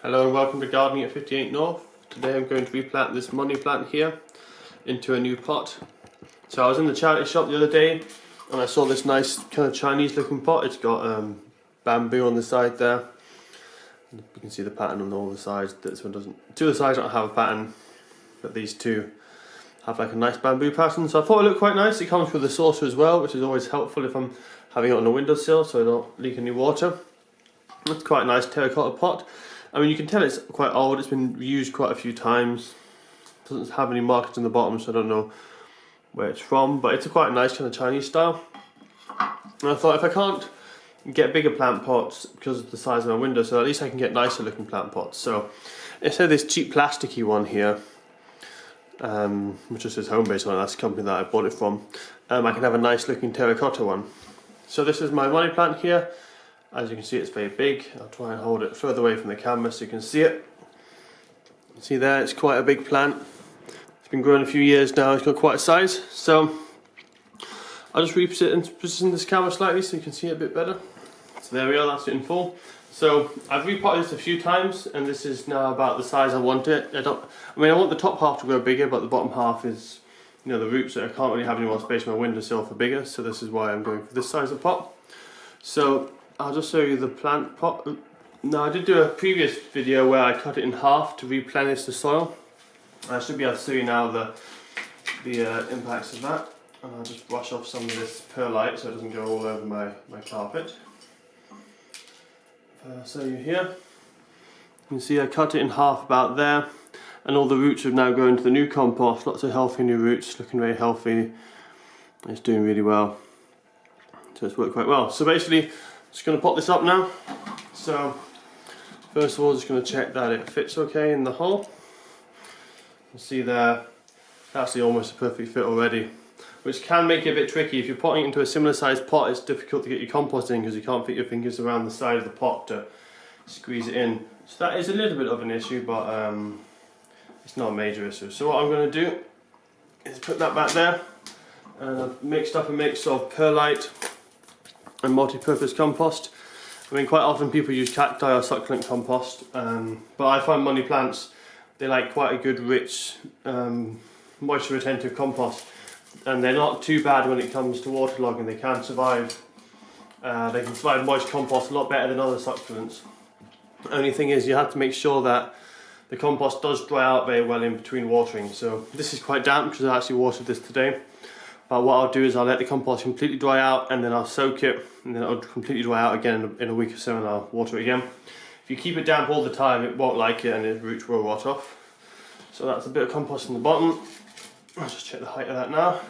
Hello and welcome to Gardening at 58 North. Today I'm going to replant this money plant here into a new pot. So I was in the charity shop the other day and I saw this nice kind of Chinese looking pot. It's got bamboo on the side there. You can see the pattern on all the sides. This one doesn't. Two of the sides don't have a pattern, but these two have like a nice bamboo pattern. So I thought it looked quite nice. It comes with a saucer as well, which is always helpful if I'm having it on a windowsill so I don't leak any water. It's quite a nice terracotta pot. I mean, you can tell it's quite old. It's been used quite a few times. It doesn't have any markings on the bottom, so I don't know where it's from, but it's a quite nice kind of Chinese style. And I thought if I can't get bigger plant pots because of the size of my window, so at least I can get nicer looking plant pots. So instead of this cheap plasticky one here, which just says home base one, that's the company that I bought it from, I can have a nice looking terracotta one. So this is my money plant here. As you can see, it's very big. I'll try and hold it further away from the camera so you can see it. See there, it's quite a big plant. It's been growing a few years now, it's got quite a size. So I'll just reposition this camera slightly so you can see it a bit better. So there we are, that's it in full. So I've repotted this a few times and this is now about the size I want it. I want the top half to grow bigger, but the bottom half is, you know, the roots, so I can't really have any more space on my windowsill for bigger, so this is why I'm going for this size of pot. So I'll just show you the plant pot. Now I did do a previous video where I cut it in half to replenish the soil. I should be able to show you now the impacts of that. And I'll just brush off some of this perlite so it doesn't go all over my carpet. I'll show you here. You can see I cut it in half about there, and all the roots have now grown to the new compost. Lots of healthy new roots, looking very healthy. It's doing really well. So it's worked quite well. So basically, just going to pop this up now. So first of all, just going to check that it fits okay in the hole. You see there, actually almost a perfect fit already, which can make it a bit tricky. If you're potting into a similar sized pot, it's difficult to get your compost in because you can't fit your fingers around the side of the pot to squeeze it in. So that is a little bit of an issue, but it's not a major issue. So what I'm going to do is put that back there, and I've mixed up a mix of perlite and multi-purpose compost. I mean, quite often people use cacti or succulent compost, but I find money plants, they like quite a good rich moisture retentive compost, and they're not too bad when it comes to waterlogging. They can survive moist compost a lot better than other succulents. The only thing is you have to make sure that the compost does dry out very well in between watering. So this is quite damp because I actually watered this today. But what I'll do is I'll let the compost completely dry out and then I'll soak it, and then it'll completely dry out again in a week or so, and I'll water it again. If you keep it damp all the time, it won't like it and the roots will rot off. So that's a bit of compost in the bottom. I'll just check the height of that now.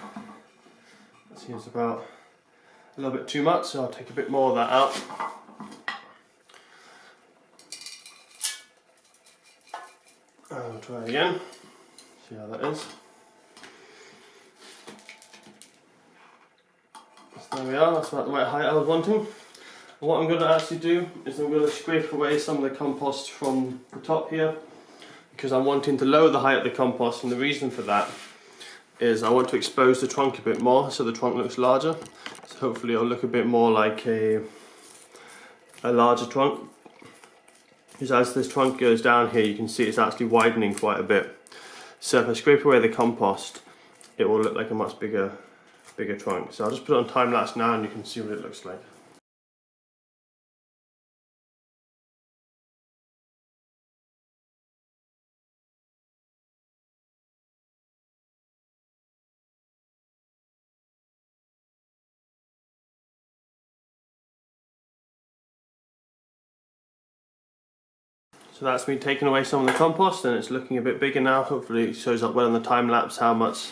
That seems about a little bit too much, so I'll take a bit more of that out. And I'll try again, see how that is. There we are, that's about the right height I was wanting. And what I'm going to actually do is I'm going to scrape away some of the compost from the top here, because I'm wanting to lower the height of the compost, and the reason for that is I want to expose the trunk a bit more so the trunk looks larger. So hopefully it'll look a bit more like a larger trunk. Because as this trunk goes down here, you can see it's actually widening quite a bit. So if I scrape away the compost, it will look like a much bigger trunk. So I'll just put it on time lapse now and you can see what it looks like. So that's me taking away some of the compost, and it's looking a bit bigger now. Hopefully it shows up well in the time lapse how much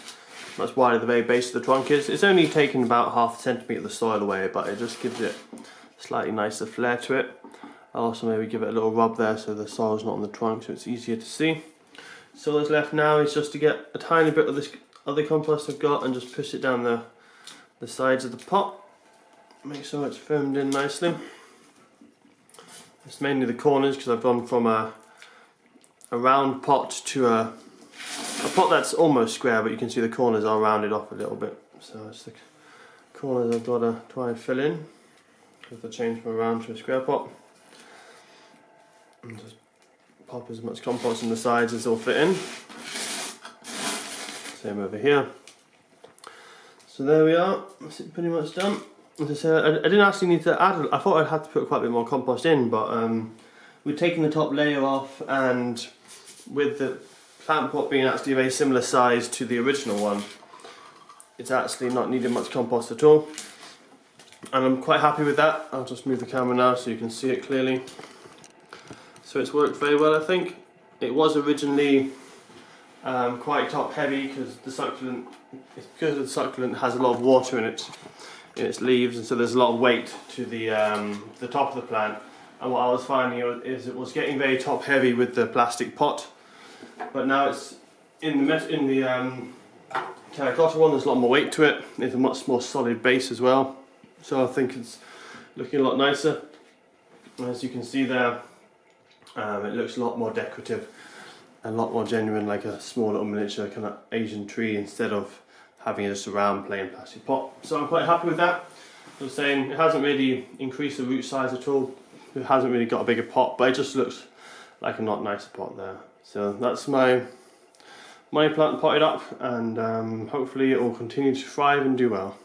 wider the very base of the trunk is. It's only taken about half a centimetre of the soil away, but it just gives it a slightly nicer flair to it. I'll also maybe give it a little rub there so the soil's not on the trunk, so it's easier to see. So all that's left now is just to get a tiny bit of this other compost I've got and just push it down the sides of the pot. Make sure it's firmed in nicely. It's mainly the corners because I've gone from a round pot to a pot that's almost square, but you can see the corners are rounded off a little bit. So it's the corners I've got to try and fill in with the change from a round to a square pot. And just pop as much compost in the sides as it'll fit in. Same over here. So there we are, that's it pretty much done. As I said, I didn't actually need to add, I thought I'd have to put quite a bit more compost in, but we've taken the top layer off, and with the plant pot being actually a very similar size to the original one, it's actually not needing much compost at all. And I'm quite happy with that. I'll just move the camera now so you can see it clearly. So it's worked very well, I think. It was originally quite top heavy because the succulent has a lot of water in its leaves, and so there's a lot of weight to the top of the plant. And what I was finding is it was getting very top heavy with the plastic pot, but now it's in the terracotta one. There's a lot more weight to it. There's a much more solid base as well, so I think it's looking a lot nicer. As you can see there, it looks a lot more decorative, a lot more genuine, like a small little miniature kind of Asian tree instead of having just a round plain plastic pot. So I'm quite happy with that. I was saying, it hasn't really increased the root size at all. It hasn't really got a bigger pot, but it just looks like a lot nicer pot there. So that's my money plant potted up, and hopefully it will continue to thrive and do well.